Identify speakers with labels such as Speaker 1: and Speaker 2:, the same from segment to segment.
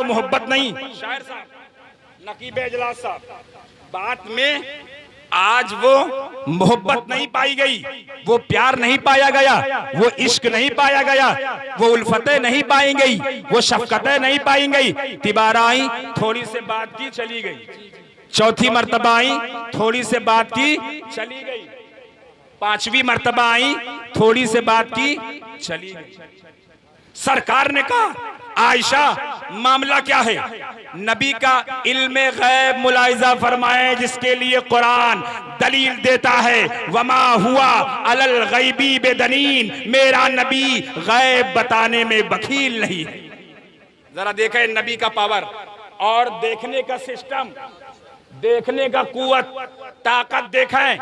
Speaker 1: मोहब्बत नहीं, शायर साहब नकीब इजलास साहब, बात में आज वो मोहब्बत नहीं पाई गई, वो प्यार नहीं पाया गया, वो इश्क नहीं पाया गया, वो उल्फतें नहीं पाई गई, वो शफकतें नहीं पाई गई। तिबारा आई, थोड़ी से बात की, चली गई। चौथी मर्तबा आई, थोड़ी से बात की, चली गई। पांचवी मर्तबा आई, थोड़ी से बात की, चली गई। सरकार ने कहा आयशा मामला क्या है? नबी का इल्मे गैब मुलाहिजा फरमाए, जिसके लिए कुरान दलील देता है, वमा हुआ अलल गैबी बेदनीन, मेरा नबी गैब बताने में बखील नहीं है। जरा देखें नबी का पावर और देखने का सिस्टम, देखने का कुव्वत, ताकत देखें।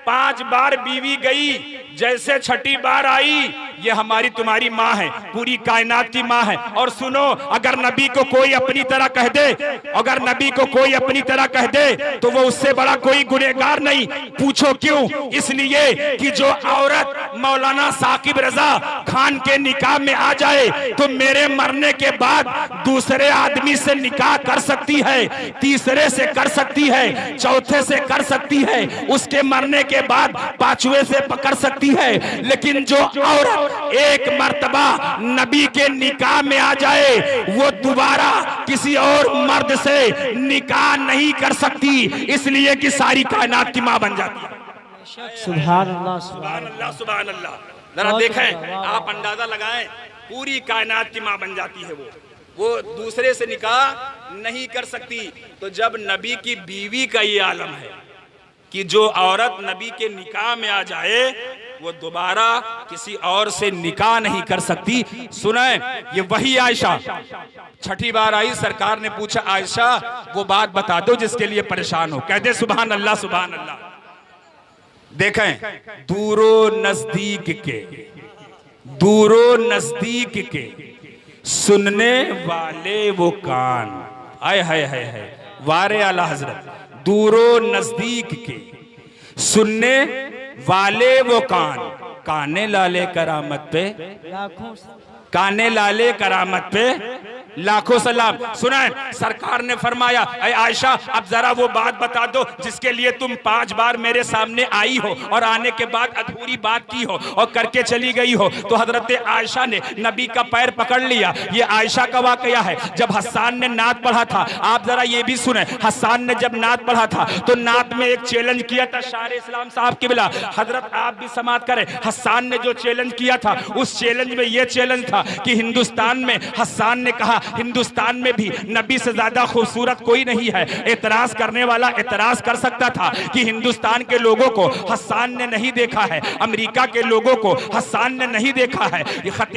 Speaker 1: 5 बार बीवी गई, जैसे छठी बार आई, ये हमारी तुम्हारी माँ है, पूरी कायनात की माँ है। और सुनो, अगर नबी को कोई अपनी तरह कह दे, अगर नबी को कोई अपनी तरह कह दे, तो वो उससे बड़ा कोई गुनहगार नहीं। पूछो क्यों? इसलिए कि जो औरत मौलाना साकिब रजा खान के निकाह में आ जाए, तो मेरे मरने के बाद दूसरे आदमी से निकाह कर सकती है, तीसरे से कर सकती है, चौथे से कर सकती है, उसके मरने के बाद 5वें से पकड़ सकती है। लेकिन जो औरत एक मर्तबा नबी के निकाह में आ जाए, वो दोबारा किसी और मर्द से निकाह नहीं कर सकती, इसलिए कि सारी कायनात की मां बन जाती है।
Speaker 2: सुभान अल्लाह,
Speaker 1: सुभान अल्लाह, सुभान अल्लाह। जरा देखें, आप अंदाजा लगाएं, पूरी कायनात की मां बन जाती है वो दूसरे से निकाह नहीं कर सकती। तो जब नबी की बीवी का ये आलम है कि जो औरत नबी के निकाह में आ जाए, वो दोबारा किसी और से निकाह नहीं कर सकती। सुने, ये वही आयशा छठी बार आई, सरकार ने पूछा आयशा वो बात बता दो जिसके लिए परेशान हो। कह दे सुभान अल्लाह, सुभान अल्लाह। देखें, दूरो नजदीक के, दूरो नजदीक के सुनने वाले वो कान, आय हाय हाय हाय, वारे आला हजरत। दूरो नजदीक के सुनने वाले वो कान, काने लाले करामत पे, काने लाले करामत पे लाखों सलाम। सुना है, सरकार ने फरमाया ऐ आयशा अब जरा वो बात बता दो जिसके लिए तुम 5 बार मेरे सामने आई हो और आने के बाद अधूरी बात की हो और करके चली गई हो। तो हजरत आयशा ने नबी का पैर पकड़ लिया। ये आयशा का वाकया है। जब हस्सान ने नात पढ़ा था, आप जरा ये भी सुने, हस्सान ने जब नात पढ़ा था तो नात में एक चैलेंज किया था शायर इस्लाम साहब की बिला। हजरत आप भी समात करें, हस्सान ने जो चैलेंज किया था, उस चैलेंज में यह चैलेंज था कि हिंदुस्तान में, हस्सान ने कहा हिंदुस्तान में भी नबी से ज्यादा खूबसूरत कोई नहीं है। एतराज करने वाला एतराज कर सकता था कि हिंदुस्तान के लोगों को हस्सान ने नहीं देखा है, अमेरिका के लोगों को हस्सान ने नहीं देखा है,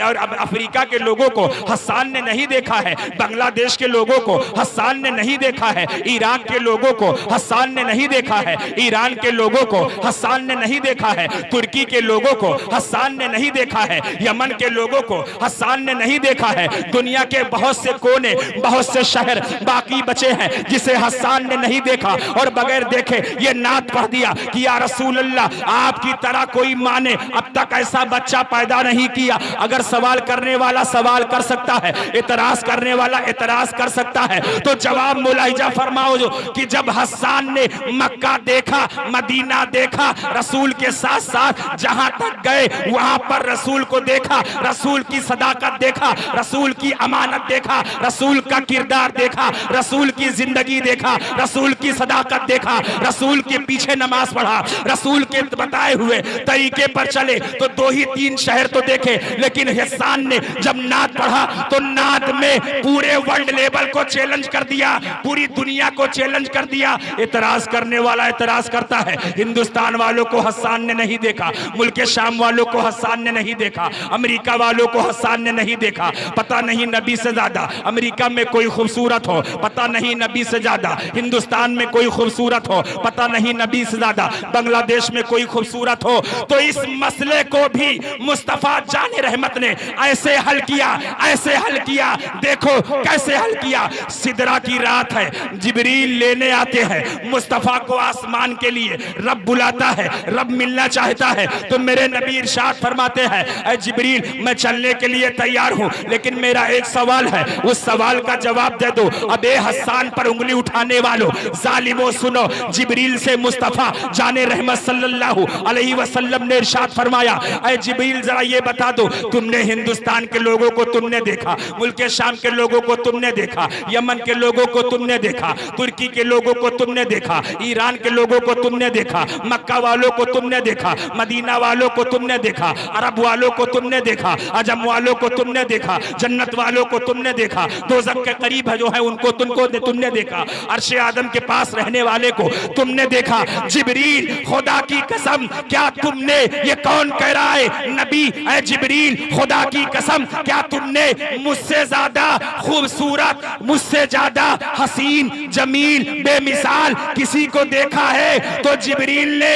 Speaker 1: और अफ्रीका के लोगों को हस्सान ने नहीं देखा है, बांग्लादेश के लोगों को हस्सान ने नहीं देखा है, इराक के लोगों को हस्सान ने नहीं देखा है, ईरान के लोगों को हस्सान ने नहीं देखा है, तुर्की के लोगों को हस्सान ने नहीं देखा है, यमन के लोगों को हस्सान ने नहीं देखा है। दुनिया के बहुत से कोने, बहुत से शहर बाकी बचे हैं जिसे हस्सान ने नहीं देखा, और बगैर देखे ये नात पढ़ दिया कि या रसूल अल्लाह, आपकी तरह कोई माँ ने अब तक ऐसा बच्चा पैदा नहीं किया। अगर सवाल करने वाला सवाल कर सकता है, इतराज करने वाला इतराज कर सकता है, तो जवाब मुलाहिजा फरमाओ जो कि जब हस्सान ने मक्का देखा, मदीना देखा, रसूल के साथ साथ जहां तक गए वहां पर रसूल को देखा, रसूल की सदाकत देखा, रसूल की अमानत देखा, रसूल का किरदार देखा, रसूल की जिंदगी देखा, रसूल की सदाकत देखा, रसूल के पीछे नमाज पढ़ा, रसूल के बताए हुए तरीके पर चले, तो 2 ही 3 शहर तो देखे। लेकिन हस्सान ने जब नात पढ़ा तो नात में पूरे वर्ल्ड लेवल को चैलेंज कर दिया, पूरी दुनिया को चैलेंज कर दिया। इतराज करने वाला इतराज करता है, हिंदुस्तान वालों को हस्सान ने नहीं देखा, मुल्क शाम वालों को हस्सान ने नहीं देखा, अमेरिका वालों को हस्सान ने नहीं देखा। पता नहीं नबी से ज्यादा अमेरिका में कोई खूबसूरत हो, पता नहीं नबी से ज्यादा हिंदुस्तान में कोई खूबसूरत हो, पता नहीं नबी से ज्यादा बांग्लादेश में कोई खूबसूरत हो। तो इस मसले को भी मुस्तफा जाने रहमत ने ऐसे हल किया, ऐसे हल किया। देखो कैसे हल किया। सिदरा की रात है, जिब्रील लेने आते हैं मुस्तफा को आसमान के लिए, रब बुलाता है, रब मिलना चाहता है। तो मेरे नबी इरशाद फरमाते हैं, ऐ जिब्रील मैं चलने के लिए लिए तैयार हूं, लेकिन मेरा एक सवाल है, उस सवाल का जवाब दे दो। अबे हसन पर उंगली उठाने वालों, जालिमों, सुनो, जिब्रील से मुस्तफा जाने रहमत सल्लल्लाहु अलैहि वसल्लम ने इरशाद फरमाया, ऐ जिब्रील जरा ये बता दो, तुमने हिंदुस्तान के लोगों को तुमने देखा, मुल्क शाम के लोगों को तुमने देखा, यमन के लोगों को तुमने देखा, तुर्की के लोगों को तुमने देखा, ईरान के लोगों को तुमने देखा, मक्का वालों को तुमने देखा, मदीना वालों को तुमने देखा, अरब वालों को तुमने देखा, अजम वालों को तुमने देखा, जन्नत वालों को तुमने देखा, दोज़ख के करीब है जो है उनको तुमने देखा, अर्शे आदम के पास रहने वाले को तुमने देखा। जिब्रील, खुदा की कसम, क्या तुमने, ये कौन कह रहा है? नबी, ऐ जिब्रील, खुदा की कसम, क्या तुमने मुझसे ज्यादा खूबसूरत, मुझसे ज्यादा हसीन, जमील, बेमिसाल किसी को देखा है? तो जिब्रील ने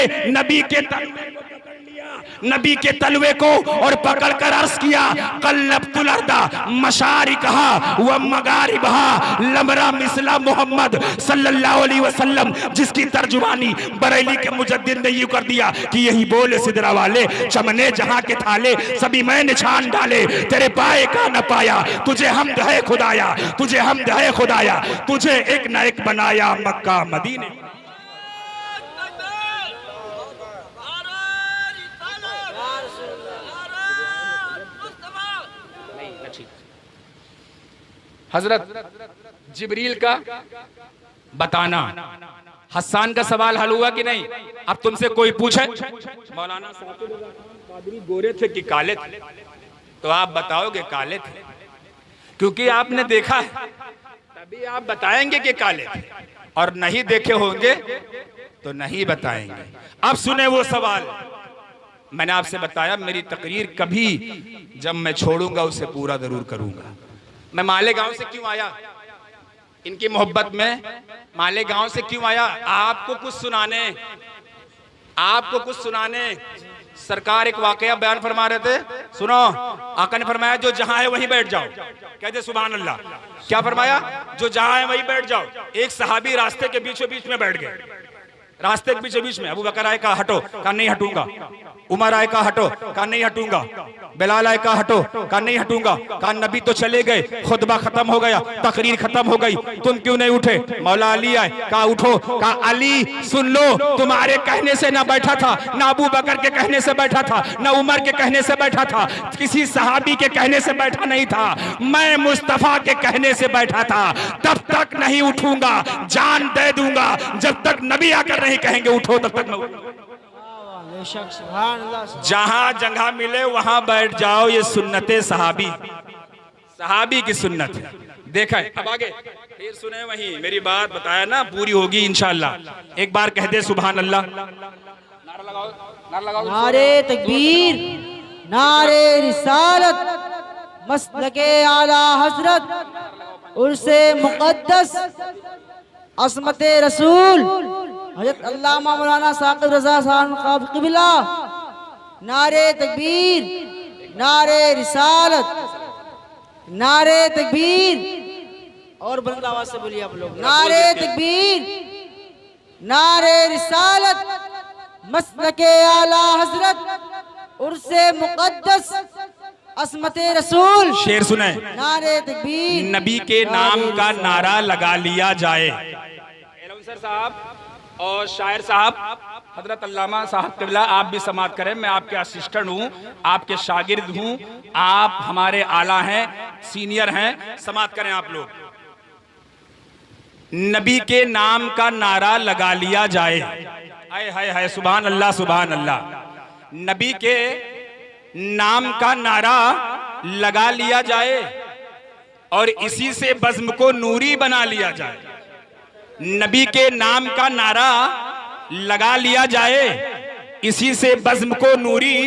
Speaker 1: नबी के तलवे को और पकड़कर अर्ज किया, कल्लबतुल अर्दा मशारिकहा व मगारिबहा लमरा मिसला मोहम्मद सल्लल्लाहु अलैहि वसल्लम, जिसकी तर्जुमानी बरेली के मुजद्दिद ने यूं कर दिया कि यही बोले सिदरा वाले, चमने जहां के थाले सभी मैंने छान डाले, तेरे पाए का न पाया, तुझे हमद है खुदाया, तुझे हमद है खुदाया, तुझे एक न एक बनाया मक्का मदीने। हजरत जिब्रील का बताना, हसन का सवाल हल हुआ कि नहीं? अब तुमसे कोई पूछे मौलाना कादरी गोरे थे कि काले थे, तो आप बताओगे काले थे, क्योंकि आपने देखा है, तभी आप बताएंगे कि काले थे, और नहीं देखे होंगे तो नहीं बताएंगे। अब सुने वो सवाल, मैंने आपसे बताया मेरी तकरीर कभी जब मैं छोड़ूंगा उसे पूरा जरूर करूंगा। मैं मालेगांव से क्यों आया? इनकी मोहब्बत में मालेगांव से क्यों आया? आपको कुछ सुनाने, आपको कुछ सुनाने। सरकार एक वाकया बयान फरमा रहे थे, सुनो। आका ने फरमाया जो जहां है वहीं बैठ जाओ। कहते सुभान अल्लाह। क्या फरमाया? जो जहां है वहीं बैठ जाओ। एक सहाबी रास्ते के बीचों बीच में बैठ गए, रास्ते के बीचों बीच में। अबू बकर आए, कहा हटो, कहा नहीं हटूंगा। उमर आए, कहा हटो, कहा नहीं हटूंगा। बिलाल आए, कहा हटो, कहा नहीं हटूंगा। कहा नबी तो चले गए, खुतबा खत्म हो गया, तकरीर खत्म हो गई, तुम क्यों नहीं उठे? मौला अली आए, कहा उठो। कहा अली सुन लो, तुम्हारे कहने से ना बैठा था, ना अबू बकर के कहने से बैठा था, ना उमर के कहने से बैठा था, किसी सहाबी के कहने से बैठा नहीं था, मैं मुस्तफा के कहने से बैठा था। तब तक नहीं उठूंगा, जान दे दूंगा, जब तक नबी आकर नहीं कहेंगे उठो तब तक मैं। जहां जगह मिले वहां बैठ जाओ, ये सुन्नते सहाबी, सहाबी की सुन्नत है। देखा है? अब आगे फिर सुने, वही मेरी बात बताया ना, पूरी होगी इंशाअल्लाह। एक बार कह दे सुभान अल्लाह। नारा लगाओ, नारा लगाओ। नारे तकबीर, नारे रिसालत, मसलके आला हजरत, उर्से मुक़द्दस, असमते रसूल हज़रत अल्लामा मौलाना साकिब रज़ा साहब क़िबला। नारे तकबीर, नारे रिसालत, नारे तकबीर, और बुलंद आवाज से बोलिए आप लोग, नारे तकबीर, नारे रिसालत, मसलके आला हजरत, उर्से मुक़द्दस, असमते रसूल। शेर सुने, नारे तकबीर, नबी के नाम का नारा लगा लिया जाए। साहब और शायर साहब, हजरत अल्लामा साहब क़िबला, आप भी समाअत करें। मैं आपके असिस्टेंट हूँ, आपके शागिर्द हूँ, आप हमारे आला हैं, सीनियर हैं, समाअत करें आप लोग। नबी के नाम का नारा लगा लिया जाए। हाय हाय हाय, सुभान अल्लाह, सुभान अल्लाह। नबी के नाम का नारा लगा लिया जाए और इसी से बज़्म को नूरी बना लिया जाए। नबी के नाम का नारा लगा लिया जाए, इसी से बज़्म को नूरी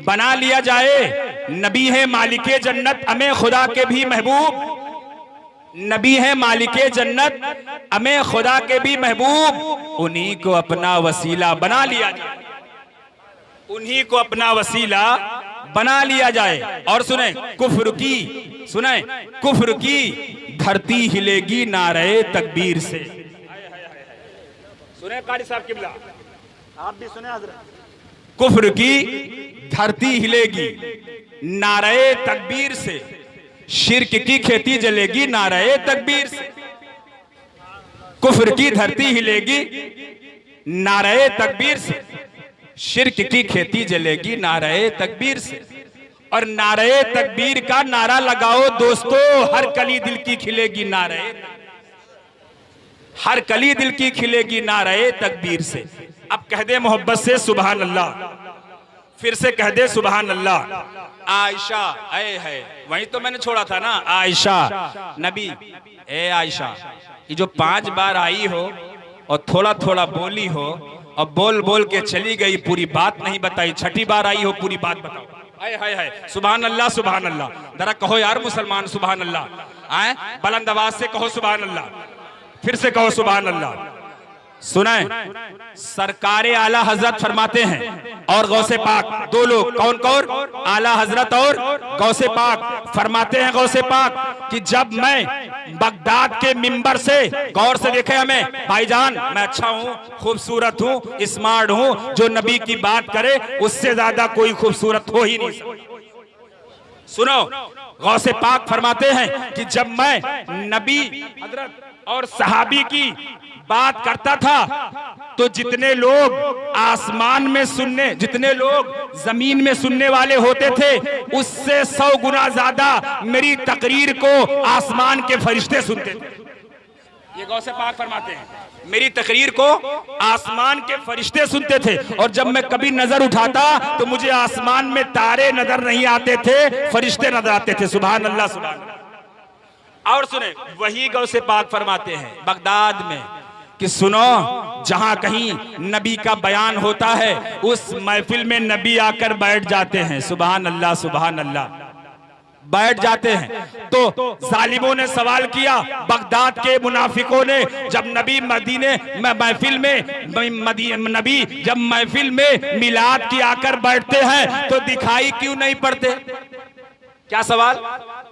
Speaker 1: बना लिया जाए। नबी है मालिके जन्नत, हमें खुदा के भी महबूब। नबी है मालिके जन्नत, हमें खुदा के भी महबूब। उन्हीं को अपना वसीला बना लिया जाए, उन्हीं को अपना वसीला बना लिया जाए। और सुने कुफ्र की, सुने कुफ्र की धरती हिलेगी नारे तकबीर से। सुने कारी साहब क़िबला, आप भी सुने हज़रत। कुफ्र की धरती हिलेगी नारे तकबीर से, शिर्क की खेती जलेगी नारे तकबीर से। कुफ्र की धरती हिलेगी नारे तकबीर से, शिर्क की खेती जलेगी नारे तकबीर से। और नारे तकबीर का नारा लगाओ दोस्तों, हर कली दिल की खिलेगी नारे, हर कली दिल की खिलेगी नारे तकबीर से। अब कह दे मोहब्बत से सुभान अल्लाह, फिर से कह दे सुभान अल्लाह। आयशा है वही तो मैंने छोड़ा था ना, आयशा नबी, ए आयशा, ये जो 5 बार आई हो और थोड़ा थोड़ा बोली हो और बोल बोल के चली गई, पूरी बात नहीं बताई, छठी बार आई हो पूरी बात बताओ। हाय सुभान अल्लाह सुभान अल्लाह। जरा कहो यार मुसलमान सुभान अल्लाह, आए बुलंद आवाज से कहो सुभान अल्लाह, फिर से कहो सुभान अल्लाह। सुनाए, सरकारे आला हजरत फरमाते हैं और गौसे पाक, दो लोग, कौन कौन, आला हजरत और गौसे पाक, फरमाते हैं गौसे पाक कि जब मैं बगदाद के मिंबर से, गौर से देखे हमें भाईजान, मैं अच्छा हूं, खूबसूरत हूं, स्मार्ट हूं, जो नबी की बात करे उससे ज्यादा कोई खूबसूरत हो ही नहीं सकता। सुनो, गौसे पाक फरमाते हैं कि जब मैं नबी हजरत और सहाबी की बात करता था तो जितने लोग आसमान में सुनने, जितने लोग जमीन में सुनने वाले होते थे, उससे 100 गुना ज्यादा मेरी तकरीर को आसमान के फरिश्ते सुनते थे। ये गौसे पाक फरमाते हैं, मेरी तकरीर को आसमान के फरिश्ते सुनते थे, और जब मैं कभी नजर उठाता तो मुझे आसमान में तारे नजर नहीं आते थे, फरिश्ते नजर आते थे। सुभान अल्लाह सुभान अल्लाह। और सुने, वही गौसे पाक फरमाते हैं बगदाद में कि सुनो, जहां कहीं नबी का बयान होता है उस महफिल में नबी आकर बैठ जाते हैं। सुभान अल्लाह सुभान अल्लाह, बैठ जाते हैं। तो जालिमों ने सवाल किया, बगदाद के मुनाफिकों ने, जब नबी मदीने महफिल में, नबी जब महफिल में मिलाद की आकर बैठते हैं तो दिखाई क्यों नहीं पड़ते? क्या सवाल?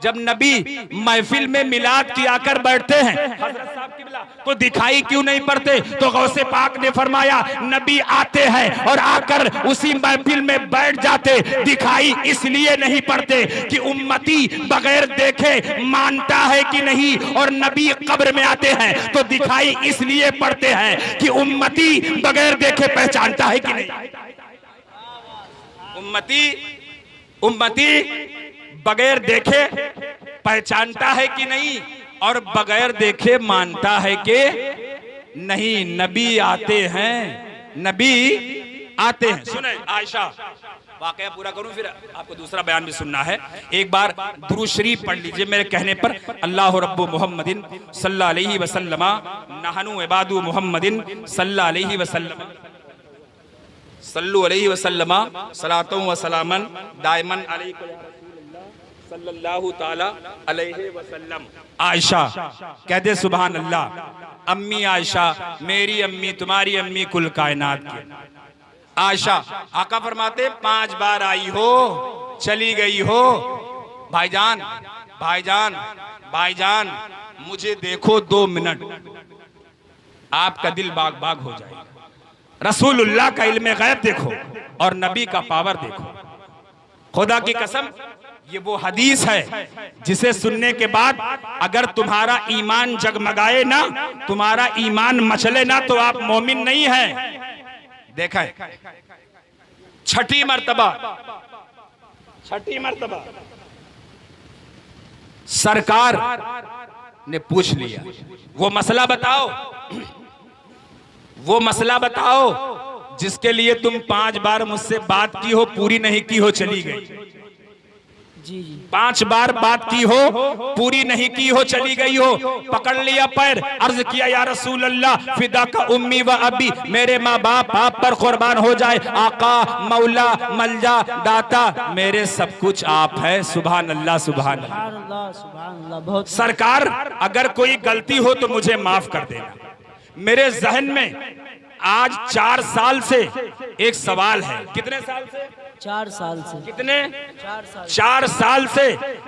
Speaker 1: जब नबी महफिल में मिलाद की आकर बैठते हैं हजरत साहब किबला, तो दिखाई क्यों नहीं पड़ते? तो गौसे पाक ने फरमाया, नबी आते हैं और आकर उसी महफिल में बैठ जाते, दिखाई इसलिए नहीं पड़ते कि उम्मती बगैर देखे मानता है कि नहीं, और नबी कब्र में आते हैं तो दिखाई इसलिए पड़ते हैं कि उम्मती बगैर देखे पहचानता है कि नहीं। उम्मती बगैर देखे पहचानता है कि नहीं, और बगैर देखे मानता है कि नहीं। नबी आते हैं, नबी आते हैं। सुने आयशा, वाकया पूरा करूं फिर आपको दूसरा बयान भी सुनना है। एक बार दुरूद शरीफ पढ़ लीजिए मेरे कहने पर। अल्लाह रब्बु मुहम्मदिन सल्लल्लाहु अलैहि वसल्लम नहनु इबादु मुहम्मदिन सल्लल्लाहु अलैहि वसल्लम सल्लु अलैहि वसल्लम सलातु व सलामन दायमन अलैहि सल्लल्लाहु ताला अलैहि वसल्लम। आयशा कह दे सुभान अल्लाह। अम्मी आयशा, मेरी अम्मी, तुम्हारी अम्मी, कुल कायनात की आयशा। आका फरमाते 5 बार आई हो, चली गई हो। भाईजान भाईजान भाईजान, मुझे देखो 2 मिनट, आपका दिल बाग बाग हो जाएगा। रसूलुल्लाह का इल्मे गैब देखो और नबी का पावर देखो। खुदा की कसम, ये वो हदीस है जिसे सुनने के बाद अगर तुम्हारा ईमान जगमगाए ना, तुम्हारा ईमान मचले ना, तो आप मोमिन नहीं हैं। देखा है, छठी मर्तबा सरकार ने पूछ लिया, वो मसला बताओ जिसके लिए तुम 5 बार मुझसे बात की हो, पूरी नहीं की हो, चली गई। जी 5 बार बात की हो, पूरी नहीं की हो, चली गई हो। पकड़ लिया पैर, अर्ज किया, या रसूल अल्लाह, फिदा का उम्मी व अबी, मेरे माँ बाप आप पर कुर्बान हो जाए। आका, मौला, मलजा, दाता, मेरे सब कुछ आप है। सुभान अल्लाह सुभान अल्लाह। सरकार, अगर कोई गलती हो तो मुझे माफ कर देना। मेरे जहन में आज 4 साल से एक सवाल है। कितने साल से?
Speaker 2: 4 साल से।
Speaker 1: कितने? 4 साल से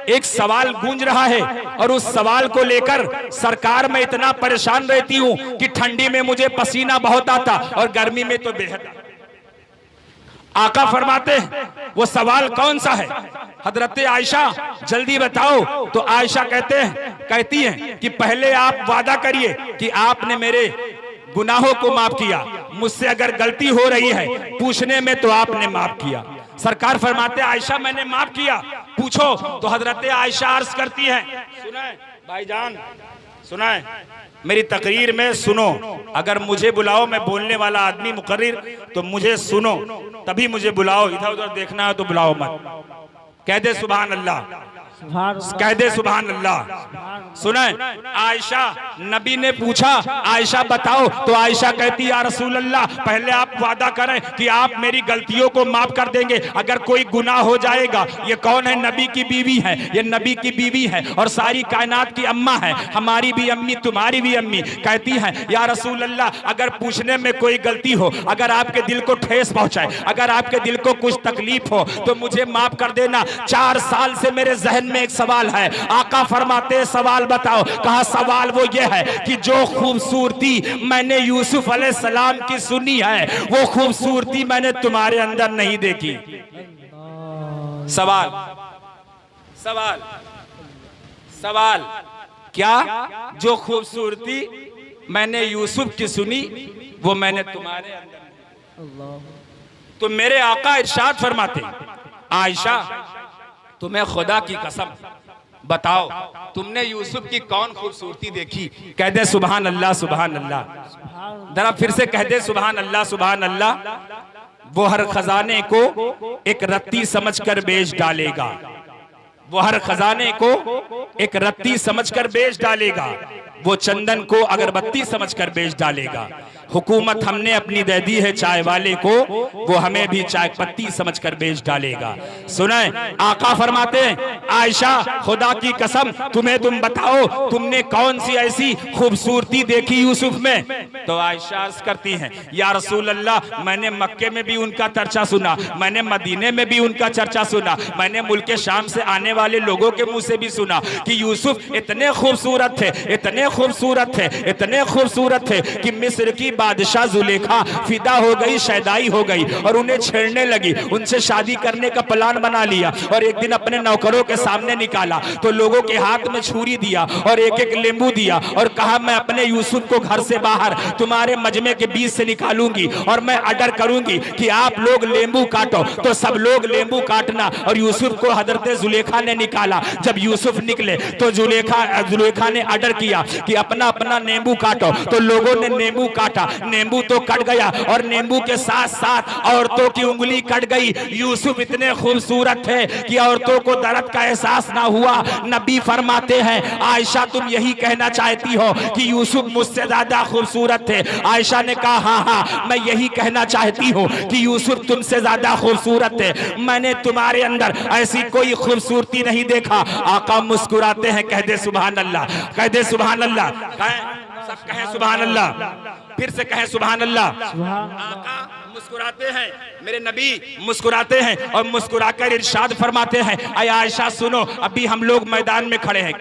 Speaker 1: एक सवाल गूंज रहा है, और उस सवाल को लेकर सरकार में इतना परेशान रहती हूं कि ठंडी में मुझे पसीना बहुत आता और गर्मी में तो बेहद। आका फरमाते हैं वो सवाल कौन सा है? हजरत आयशा जल्दी बताओ। तो आयशा कहती हैं कि पहले आप वादा करिए कि आपने मेरे गुनाहों को माफ किया, मुझसे अगर गलती हो रही है पूछने में तो आपने माफ किया। सरकार फरमाते आयशा मैंने माफ किया, पूछो। तो हजरत आयशा अर्ज करती हैं, सुनाए भाईजान, सुनाए मेरी तकरीर में सुनो, अगर मुझे बुलाओ, मैं बोलने वाला आदमी मुकर्रिर, तो मुझे सुनो तभी मुझे बुलाओ, इधर उधर देखना है तो बुलाओ मत। कह दे सुभान अल्लाह, कह दे सुभान अल्लाह। सुने आयशा, नबी ने पूछा आयशा बताओ, तो आयशा कहती या रसूल अल्लाह पहले आप वादा करें कि आप मेरी गलतियों को माफ कर देंगे अगर कोई गुनाह हो जाएगा। ये कौन है? नबी की बीवी है, ये नबी की बीवी है और सारी कायनात की अम्मा है, हमारी भी अम्मी तुम्हारी भी अम्मी। कहती है या रसूल अल्लाह अगर पूछने में कोई गलती हो, अगर आपके दिल को ठेस पहुंचाए, अगर आपके दिल को कुछ तकलीफ हो तो मुझे माफ कर देना। 4 साल से मेरे जहन में एक सवाल है। आका फरमाते सवाल बताओ। कहा सवाल वो ये है कि जो खूबसूरती मैंने यूसुफ अलैहिस्सलाम की सुनी है वो खूबसूरती मैंने तुम्हारे अंदर नहीं देखी। सवाल सवाल सवाल क्या? जो खूबसूरती मैंने यूसुफ की सुनी वो मैंने तुम्हारे अंदर। तो मेरे आका इरशाद फरमाते आयशा तुम्हें खुदा की कसम बताओ तुमने यूसुफ की कौन खूबसूरती देखी? कह दे सुभान अल्लाह सुभान अल्लाह। जरा फिर से कह दे सुभान अल्लाह सुभान अल्लाह। वो हर खजाने को एक रत्ती समझकर बेच डालेगा, वो हर खजाने को एक रत्ती समझकर बेच डालेगा, वो चंदन को अगरबत्ती समझकर बेच डालेगा। हुकूमत हमने अपनी दे दी है चाय वाले को, वो हमें भी चाय पत्ती समझकर बेच डालेगा। सुने आका फरमाते हैं आयशा खुदा की कसम तुम्हें तुम बताओ तुमने कौन सी ऐसी खूबसूरती देखी यूसुफ में? तो आयशा अर्ज करती हैं या रसूल अल्लाह मैंने मक्के में भी उनका चर्चा सुना, मैंने मदीने में भी उनका चर्चा सुना, मैंने मुल्क शाम से आने वाले लोगों के मुंह से भी सुना कि यूसुफ इतने खूबसूरत थे, इतने खूबसूरत थे, इतने खूबसूरत थे कि मिस्र की बादशाह जुलेखा फिदा हो गई, शैदाई हो गई और उन्हें छेड़ने लगी, उनसे शादी करने का प्लान बना लिया और एक दिन अपने नौकरों के सामने निकाला तो लोगों के हाथ में छुरी दिया और एक एक नींबू दिया और कहा मैं अपने यूसुफ को घर से बाहर तुम्हारे मजमे के बीच से निकालूंगी और मैं ऑर्डर करूंगी कि आप लोग नींबू काटो। तो सब लोग नींबू काटना और यूसुफ को हजरत जुलेखा ने निकाला। जब यूसुफ निकले तो जुलेखा ने ऑर्डर किया कि अपना अपना नींबू काटो। तो लोगों ने नींबू काटा, नींबू तो कट गया और नींबू के साथ साथ औरतों की उंगली कट गई। यूसुफ इतने खूबसूरत थे कि औरतों को दर्द का एहसास ना हुआ। नबी फरमाते हैं आयशा तुम यही कहना चाहती हो कि यूसुफ मुझसे ज्यादा खूबसूरत थे? आयशा ने कहा हाँ हाँ मैं यही कहना चाहती हूँ कि यूसुफ तुमसे ज्यादा खूबसूरत थे, मैंने तुम्हारे अंदर ऐसी कोई खूबसूरती नहीं देखा। आका मुस्कुराते हैं, कह दे सुभान अल्लाह, कह दे सुभान अल्लाह, सब कहें सुभान अल्लाह, फिर से कहें सुभान अल्लाह। आका मुस्कुराते हैं, मेरे नबी मुस्कुराते हैं और मुस्कुराकर इरशाद फरमाते हैं अय आयशा सुनो अभी हम लोग मैदान में खड़े हैं।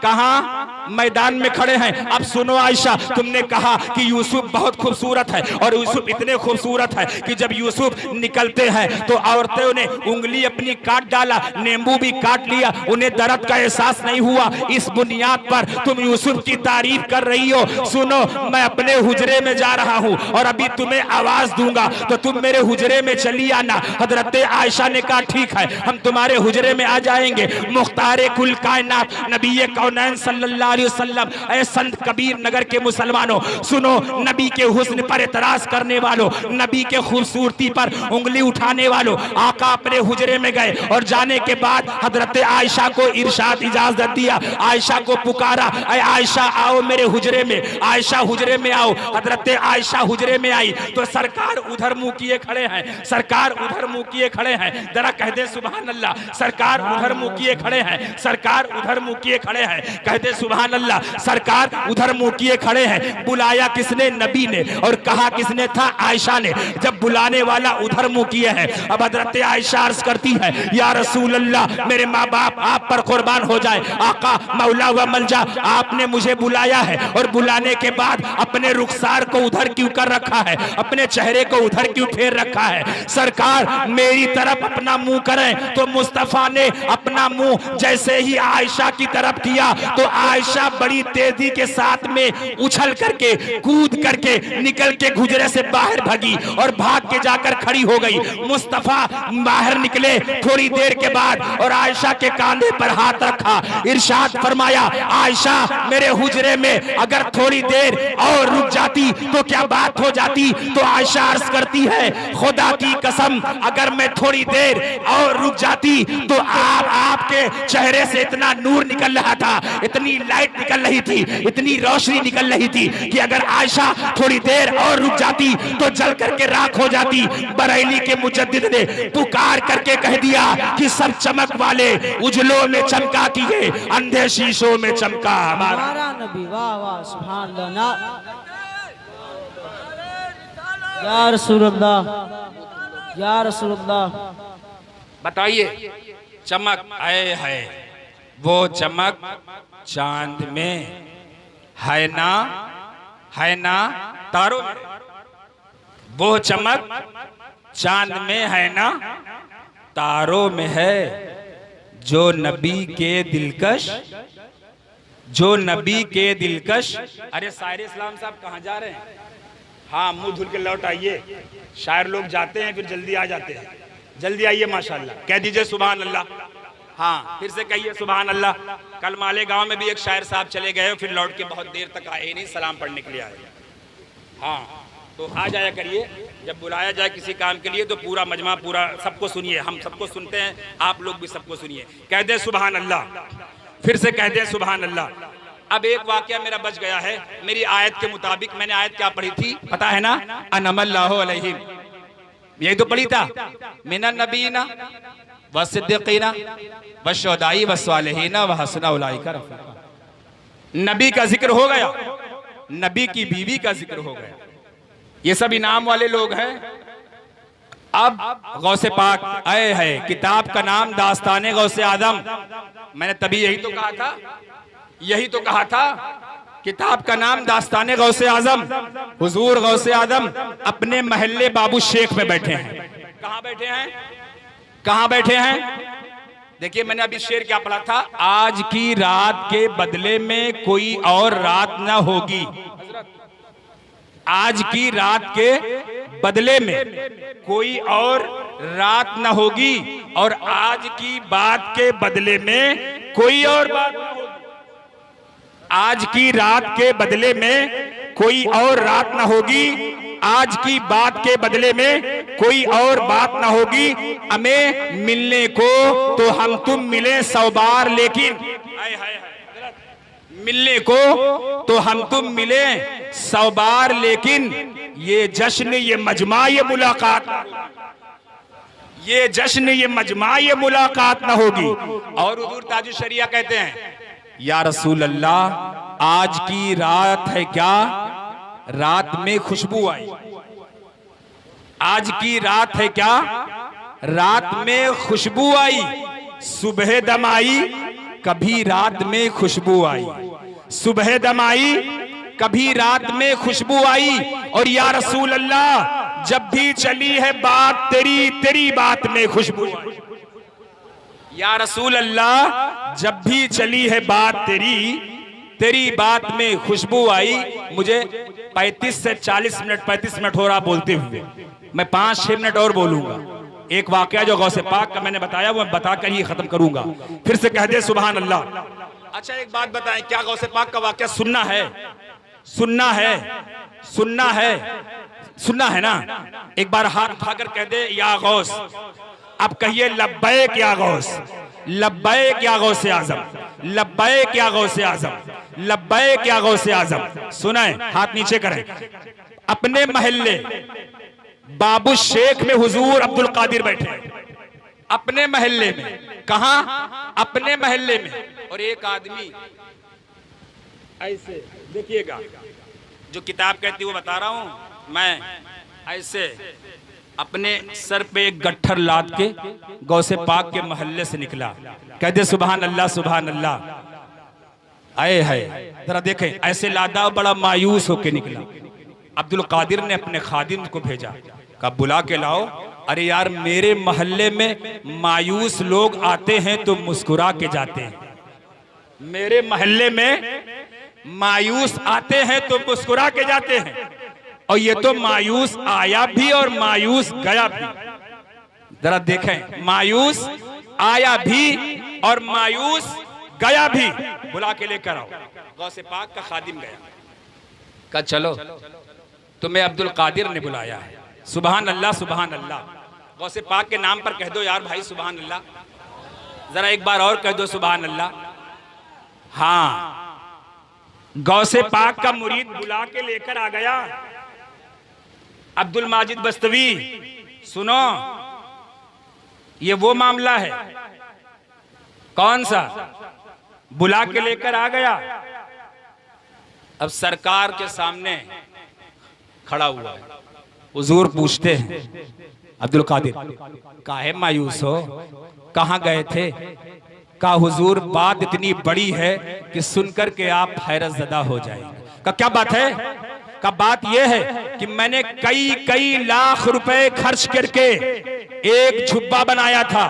Speaker 1: कहां मैदान में खड़े हैं। अब सुनो आयशा तुमने कहा कि यूसुफ बहुत खूबसूरत है और यूसुफ इतने खूबसूरत है कि जब यूसुफ निकलते हैं तो औरतों ने उंगली अपनी काट डाला, नींबू भी काट लिया, उन्हें दर्द का एहसास नहीं हुआ। इस बुनियाद पर तुम यूसुफ की तारीफ कर रही हो। सुनो मैं अपने हुजरे में जा रहा हूं और अभी तुम्हें आवाज दूंगा तो तुम मेरे हुजरे में चली आना। हजरत आयशा ने कहा ठीक है हम तुम्हारे हुजरे में आ जाएंगे। मुख्तारे कुल कायनात नबी कौनैन सल्लल्लाहु अलैहि वसल्लम, ऐ संत कबीर नगर के मुसलमानों सुनो, नबी के हुस्न पर एतराज करने वालों, नबी के खूबसूरती पर उंगली उठाने वालों, आका अपने हुजरे में गए और जाने के बाद हजरत आयशा को इरशाद इजाजत दिया। आयशा को पुकारा ऐ आयशा आओ मेरे हुजरे में, आयशा हुजरे में आओ। हजरत आयशा हुजरे में आई तो सरकार उधर मुंह किए खड़े हैं, सरकार उधर मुंह किए खड़े हैं। जरा कह दे सुभान अल्लाह। सरकार उधर मुंह किए खड़े हैं, सरकार उधर मुंह किए खड़े हैं, कहते सुभान सुभान अल्लाह। सरकार उधर मुंह किए खड़े हैं। बुलाया किसने? नबी ने। और कहा किसने था? आयशा ने। जब बुलाने वाला उधर मुंह किए हैं, अब हजरत आयशा अर्ज करती है, या रसूल अल्लाह, मेरे माँ बाप आप पर कुर्बान हो जाए, आका मौला व मलजा, आपने मुझे बुलाया है और बुलाने के बाद अपने रुखसार को उधर क्यों कर रखा है, अपने चेहरे को उधर क्यों फेर रखा है? सरकार मेरी तरफ अपना मुंह करें तो मुस्तफा ने अपना मुंह जैसे ही आयशा की तरफ किया तो आयशा बड़ी तेजी के साथ में उछल करके कूद करके निकल के गुजरे से बाहर भागी और भाग के जाकर खड़ी हो गई। मुस्तफा बाहर निकले थोड़ी देर के बाद और आयशा के कांधे पर हाथ रखा, इरशाद फरमाया, आयशा मेरे हुजरे में अगर थोड़ी देर और रुक जाती तो क्या बात हो जाती? तो आयशा अर्ज करती है, खुदा की कसम अगर मैं थोड़ी देर और रुक जाती तो आपके चेहरे से इतना नूर निकल रहा था, इतनी लाइट निकल रही थी, इतनी रोशनी निकल रही थी कि अगर आयशा थोड़ी देर और रुक जाती तो जल करके राख हो जाती। बरेली के मुजद्दिद ने पुकार करके कह दिया कि सब चमक वाले उजलों में चमका किए, अंधे शीशों में चमका हमारा
Speaker 2: नबी। वाह वाह सुभान अल्लाह, या रसूलुल्लाह, या रसूलुल्लाह।
Speaker 1: बताइए, चमक आए है वो चमक चांद में है ना, है ना तारों में? वो चमक चांद में है ना तारों में है, जो नबी के दिलकश, जो नबी के दिलकश। अरे शायर इस्लाम साहब कहाँ जा रहे हैं? हाँ, मुंह धुल के लौट आइए। शायर लोग जाते हैं फिर जल्दी आ जाते हैं। जल्दी आइए माशाल्लाह। कह दीजिए सुभान अल्लाह। हाँ, फिर से कहिए सुभान अल्लाह। कल माले गांव में भी एक शायर साहब चले गए, फिर लौट के बहुत देर तक आए नहीं, सलाम पढ़ने के लिए आए। हाँ, तो आ जाया करिए। जब बुलाया जाए किसी काम के लिए तो पूरा मजमा, पूरा सबको सुनिए। हम सबको सुनते हैं, आप लोग भी सबको सुनिए। कह दे सुभान अल्लाह, फिर से कह दे सुभान अल्लाह। अब एक वाकया मेरा बच गया है मेरी आयत के मुताबिक। मैंने आयत क्या पढ़ी थी पता है ना? अनमल्लाहु अलैहिम, यही तो पढ़ी था, मिनन नबीना व सिद्दीकीना व शुहदाई व सालिहीना व हसना उलाइका रफीका। नबी का जिक्र हो गया, नबी की बीवी का जिक्र हो गया, ये सब इनाम वाले लोग हैं। अब गौसे पाक आए है, किताब का नाम दास्ताने गौसे आदम। मैंने तभी यही तो कहा था, यही तो कहा था, किताब का नाम दास्ताने गौसे आजम। हुजूर गौसे आदम अपने महल्ले बाबू शेख में बैठे हैं। कहाँ बैठे हैं? कहाँ बैठे हैं? देखिए, मैंने अभी शेर क्या पढ़ा था, आज की रात के बदले में कोई और रात ना होगी। आज की रात के बदले में कोई और रात न होगी, और आज की बात के बदले में कोई और बात न होगी। आज की रात के बदले में कोई और रात न होगी, आज की बात के बदले में कोई और बात न होगी। हमें मिलने को तो हम तुम मिले 100 बार, लेकिन मिलने को तो हम तुम मिले 100 बार, लेकिन ये जश्न, ये मजमा, ये मुलाकात, ये जश्न, ये मजमा, ये मुलाकात न होगी। और हुजूर ताजुश शरिया कहते हैं, या रसूल अल्लाह, आज की रात है क्या? रात में खुशबू आई। आज की रात है क्या? रात में खुशबू आई। सुबह दम आई, कभी रात में खुशबू आई। सुबह दम आई, कभी रात में खुशबू आई। और या रसूल अल्लाह, जब भी चली है बात तेरी, तेरी बात में खुशबू आई। या रसूल अल्लाह, जब भी चली है बात तेरी, तेरी बात में खुशबू आई। मुझे 35 से 40 मिनट, 35 मिनट हो रहा बोलते हुए, मैं 5-6 मिनट और बोलूंगा। एक वाकया जो गौसे पाक का मैंने बताया वो मैं बताकर ही खत्म करूंगा। फिर से कह दे सुभान अल्लाह। अच्छा, एक बात बताएं, क्या गौसे पाक का वाकया सुनना है? सुनना है, सुनना है, सुनना है ना? एक बार हाथ उठाकर कह दे या गौस। अब कहिए लब्बैक या गौस, लब्बैक या गौसे आजम, लब्बैक या गौसे आजम, लब्बैक या गौसे आजम। सुनाए, हाथ नीचे करें। अपने महल्ले बाबू शेख में हुजूर अब्दुल कादिर बैठे, अपने महल्ले में। कहां? अपने महल्ले में। और एक आदमी ऐसे देखिएगा, जो किताब कहती है वो बता रहा हूं मैं। ऐसे अपने सर पे एक गट्ठर लाद के गौसे पाक के मोहल्ले से निकला। कह दे सुभान अल्लाह सुभान अल्लाह। आए है जरा देखें, ऐसे लादा बड़ा मायूस होके निकला। अब्दुल कादिर ने अपने खादिम को भेजा, कहा बुला के लाओ। अरे यार, मेरे मोहल्ले में मायूस लोग आते हैं तो मुस्कुरा के जाते हैं। मेरे मोहल्ले में मायूस आते हैं तो मुस्कुरा के जाते हैं, और ये तो मायूस आया भी और मायूस गया भी। जरा देखें, मायूस आया भी और मायूस गया भी। बुला के लेकर आओ। गौसे पाक का खादिम गया, कहा चलो तुम्हें अब्दुल कादिर ने बुलाया है। सुभान अल्लाह सुभान अल्लाह। गौसे पाक के नाम पर कह दो यार भाई सुभान अल्लाह। जरा एक बार और कह दो सुभान अल्लाह। हाँ, गौसे पाक का मुरीद बुला के लेकर आ गया। अब्दुल माजिद बस्तवी, सुनो, ये वो मामला है। कौन सा? बुला के लेकर आ गया। अब सरकार के सामने खड़ा हुआ है। हुजूर पूछते हैं, अब्दुल कादिर काहे मायूस हो, कहां गए थे? का हुजूर बात इतनी बड़ी है कि सुनकर के आप हैरत ज़दा हो जाएंगे। का क्या बात है? का बात यह है कि मैंने कई लाख रुपए खर्च करके एक झुब्बा बनाया था।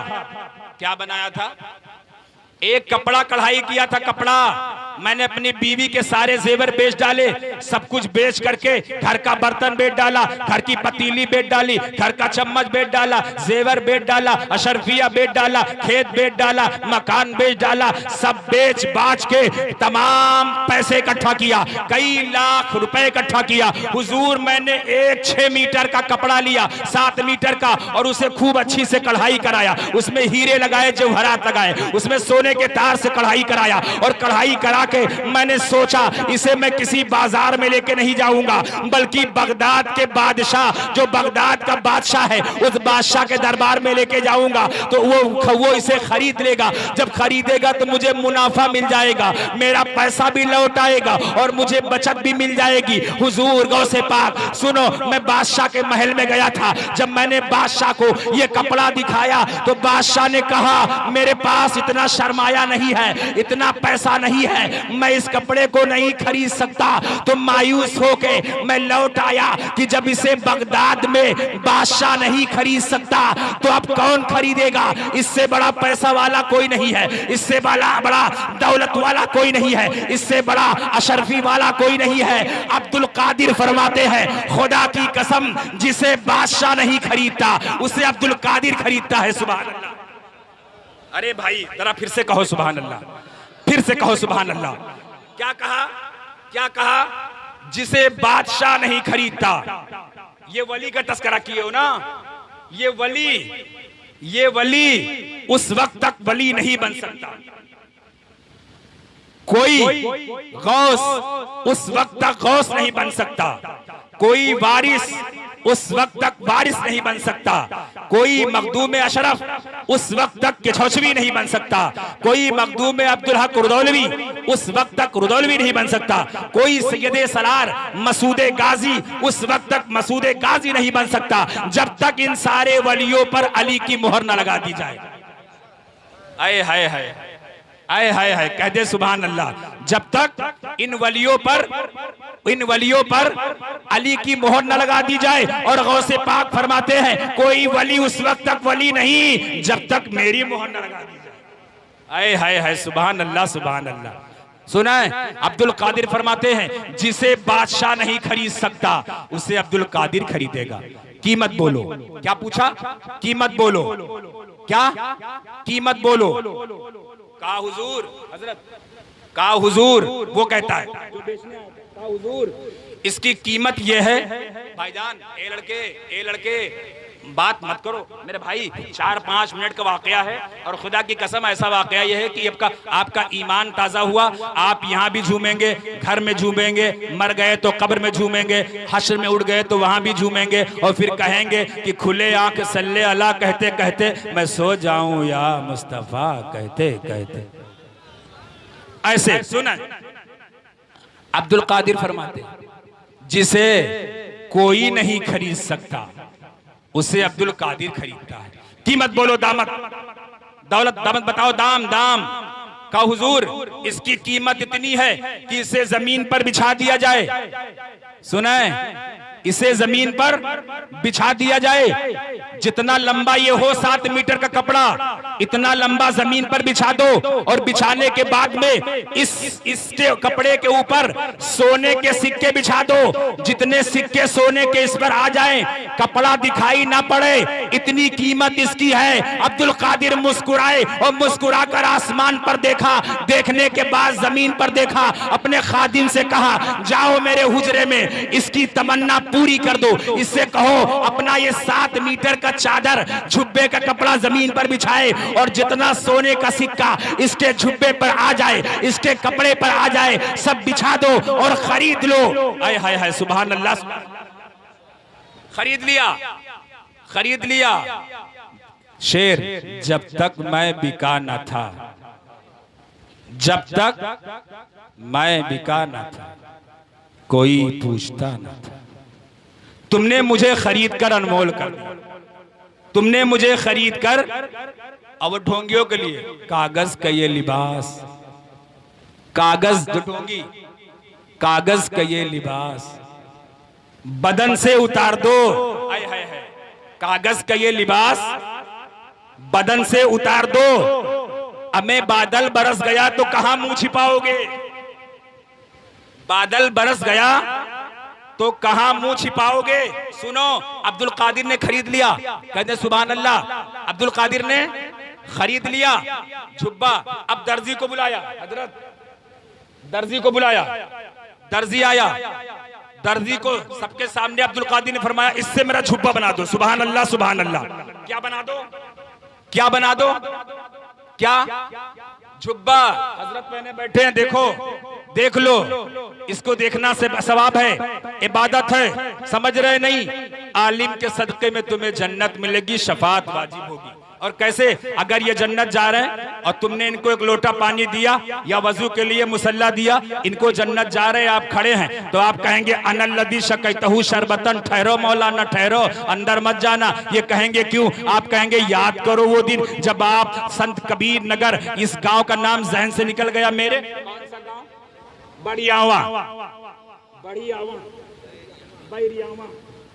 Speaker 1: क्या बनाया था? एक कपड़ा कढ़ाई किया था। कपड़ा मैंने अपनी बीवी के सारे जेवर बेच डाले, सब कुछ बेच करके घर का बर्तन बेच डाला, घर की पतीली बेच डाली, घर का चम्मच बेच डाला, जेवर बेच डाला, अशरफिया बेच डाला, खेत बेच डाला, मकान बेच डाला, सब बेच बाच के तमाम पैसे इकट्ठा किया, कई लाख रुपए इकट्ठा किया। हुजूर, मैंने एक 6 मीटर का कपड़ा लिया, 7 मीटर का, और उसे खूब अच्छी से कढ़ाई कराया। उसमें हीरे लगाए, जवाहरात लगाए, उसमें सोने के तार से कढ़ाई कराया, और कढ़ाई करा के मैंने सोचा इसे मैं किसी बाजार में लेके नहीं जाऊंगा, बल्कि बगदाद के बादशाह, जो बगदाद का बादशाह है, उस बादशाह के दरबार में लेके जाऊंगा। तो वो इसे खरीद लेगा। जब खरीदेगा तो मुझे मुनाफा मिल जाएगा, मेरा पैसा भी लौट आएगा और मुझे बचत भी मिल जाएगी। हुजूर गौसे पाक सुनो, मैं बादशाह के महल में गया था। जब मैंने बादशाह को ये कपड़ा दिखाया तो बादशाह ने कहा मेरे पास इतना शर्माया नहीं है, इतना पैसा नहीं है, मैं इस कपड़े को नहीं खरीद सकता। तो मायूस होके मैं लौट आया कि जब इसे बगदाद में बादशाह नहीं खरीद सकता तो अब कौन खरीदेगा? इससे बड़ा पैसा वाला कोई नहीं है, इससे बड़ा दौलत वाला कोई नहीं है, इससे बड़ा अशरफी वाला कोई नहीं है। अब्दुल कादिर फरमाते हैं, खुदा की कसम, जिसे बादशाह नहीं खरीदता उसे अब्दुल कादिर खरीदता है। सुभान अल्लाह। अरे भाई जरा फिर से कहो सुभान अल्लाह, फिर से कहो सुभान अल्लाह। क्या कहा? क्या कहा? जिसे बादशाह नहीं खरीदता। ये वली का तस्करा किए हो ना? ये वली उस वक्त तक वली नहीं बन सकता। कोई गौस उस वक्त तक गौस नहीं बन सकता, कोई वारिस उस वक्त तक वारिस नहीं बन सकता, कोई मखदूम अशरफ उस वक्त तक किछौछवी नहीं बन सकता, कोई मखदूम अब्दुल हक रुदौलवी उस वक्त तक रुदौलवी नहीं बन सकता, कोई सैयद सलार मसूद गाजी उस वक्त तक मसूद गाजी नहीं बन सकता, जब तक इन सारे वलियों पर अली की मोहर न लगा दी जाए। आए हाय हाय, आए हाय हाय, कह दे सुभान अल्लाह। जब तक इन वलियों पर अली की मोहर न लगा दी जाए। और गौसे पाक फरमाते हैं कोई वली उस वक्त तक वली नहीं जब तक मेरी मोहर न लगा दी जाए। आए हाय हाय, सुभान अल्लाह सुभान अल्लाह। सुना है? अब्दुल कादिर फरमाते हैं जिसे बादशाह नहीं खरीद सकता उसे अब्दुल कादिर खरीदेगा। कीमत बोलो। क्या पूछा? कीमत बोलो। क्या कीमत बोलो? का हुजूर हजरत, का हुजूर, वो कहता है जो बेचने आता है, का हुजूर इसकी कीमत ये है। भाईजान, ए लड़के बात मत करो मेरे भाई, 4-5 मिनट का वाकया है और खुदा की कसम ऐसा वाकया यह है कि आपका ईमान ताज़ा हुआ, आप यहाँ भी झूमेंगे, घर में झूमेंगे, मर गए तो कब्र में झूमेंगे, हश्र में उड़ गए तो वहाँ भी झूमेंगे और फिर कहेंगे कि खुले आंख सल्ले अला कहते कहते मैं सो जाऊं या मुस्तफ़ा कहते कहते। ऐसे सुना अब्दुल कादिर फरमाते जिसे कोई नहीं खरीद सकता उसे अब्दुल कादिर खरीदता है। कीमत बोलो, दामत, दौलत, दामत बताओ, दाम, दाम का हुजूर, इसकी कीमत इतनी है कि इसे जमीन पर बिछा दिया जाए। सुना है? इसे जमीन पर बिछा दिया जाए, जितना लंबा ये हो 7 मीटर का कपड़ा, इतना लंबा जमीन पर बिछा दो और बिछाने के बाद में इसके कपड़े के ऊपर सोने के सिक्के बिछा दो, जितने सिक्के सोने के इस पर आ जाएं, कपड़ा दिखाई ना पड़े, इतनी कीमत इसकी है। अब्दुल कादिर मुस्कुराए और मुस्कुराकर आसमान पर देखा, देखने के बाद जमीन पर देखा, अपने खादिम से कहा जाओ मेरे हुजरे में इसकी तमन्ना पूरी कर दो, इससे कहो अपना ये 7 मीटर का चादर झुब्बे का कपड़ा जमीन पर बिछाए और जितना सोने का सिक्का इसके झुब्बे पर आ जाए, इसके कपड़े पर आ जाए, सब बिछा दो और खरीद लो। हाय हाय हाय, सुभान अल्लाह। खरीद लिया, खरीद लिया। शेर, जब तक मैं बिका ना था, जब तक मैं बिका ना था कोई पूछता ना था। तुमने मुझे खरीद कर अनमोल कर दिया, तुमने मुझे खरीद कर, अब ढोंगियों के लिए कागज का ये लिबास, कागज ढोंगी, कागज का ये लिबास बदन से उतार दो। हाय हाय हाय, कागज का ये लिबास बदन से उतार दो। हमें बादल बरस गया तो कहां मुंह छिपाओगे? बादल बरस गया तो कहां मुंह छिपाओगे? सुनो, अब्दुल कादिर ने खरीद लिया, कहते सुभान अल्लाह। अब्दुल कादिर ने खरीद लिया झुब्बा। अब दर्जी को बुलाया, हजरत दर्जी को बुलाया, दर्जी आया, दर्जी को सबके सामने अब्दुल कादिर ने फरमाया इससे मेरा झुब्बा बना दो। सुभान अल्लाह, सुभान अल्लाह। क्या बना दो? क्या बना दो? क्या? झुब्बा। हजरत पहने बैठे हैं, देखो, देख लो, इसको देखना से सवाब है, इबादत है, समझ रहे नहीं? आलिम के सदके में तुम्हें जन्नत मिलेगी, शफाअत वाजिब होगी। और कैसे? अगर ये जन्नत जा रहे हैं और तुमने इनको एक लोटा पानी दिया या वजू के लिए मुसल्ला दिया, इनको जन्नत जा रहे हैं, आप खड़े हैं, तो आप कहेंगे अनल्लदी शकैतहु शरबतन, ठहरो मौलाना ठहरो, अंदर मत जाना। ये कहेंगे क्यों? आप कहेंगे याद करो वो दिन जब आप संत कबीर नगर, इस गांव का नाम जहन से निकल गया मेरे, बड़ियावा, बड़ियावा, बैरियावा,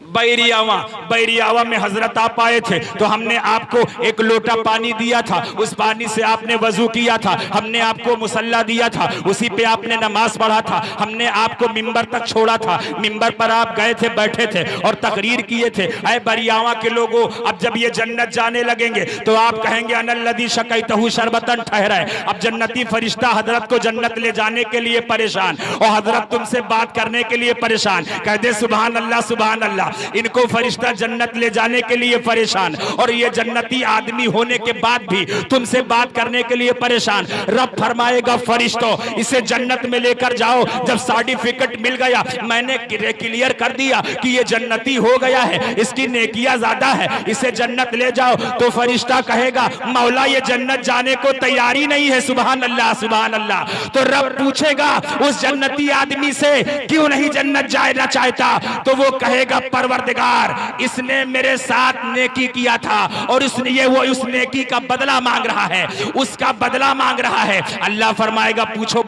Speaker 1: बैरियावा, बैरियावा में हजरत आप आए थे तो हमने आपको एक लोटा पानी दिया था, उस पानी से आपने वजू किया था, हमने आपको मुसल्ला दिया था, उसी पे आपने नमाज पढ़ा था, हमने आपको मिंबर तक छोड़ा था, मिंबर पर आप गए थे, बैठे थे और तकरीर किए थे। ऐ बैरियावा के लोगों, अब जब ये जन्नत जाने लगेंगे तो आप कहेंगे अनल्लदी शकैतहु शरबतन, ठहरा। अब जन्नती फरिश्ता हजरत को जन्नत ले जाने के लिए परेशान और हजरत तुमसे बात करने के लिए परेशान, कह दे सुभान अल्लाह, सुभान अल्लाह। इनको फरिश्ता जन्नत ले जाने के लिए परेशान और ये जन्नती आदमी होने के बाद भी तुमसे बात करने के लिए परेशान। रब फरमाएगा फरिश्तों इसे जन्नत में लेकर जाओ। जब सर्टिफिकेट मिल गया, मैंने क्लियर कर दिया कि ये जन्नती हो गया है, इसकी नेकियां ज्यादा है, इसे जन्नत ले जाओ, तो फरिश्ता कहेगा मौला ये जन्नत जाने को तैयारी नहीं है। सुभान अल्लाह, सुभान अल्लाह। तो रब पूछेगा उस जन्नती आदमी से क्यों नहीं जन्नत जाना चाहता? तो वो कहेगा परवरदिगार इसने मेरे साथ नेकी किया था और उसने वो उस नेकी का बदला मांग रहा है, उसका बदला मांग रहा है। अल्लाह फरमाएगा पूछो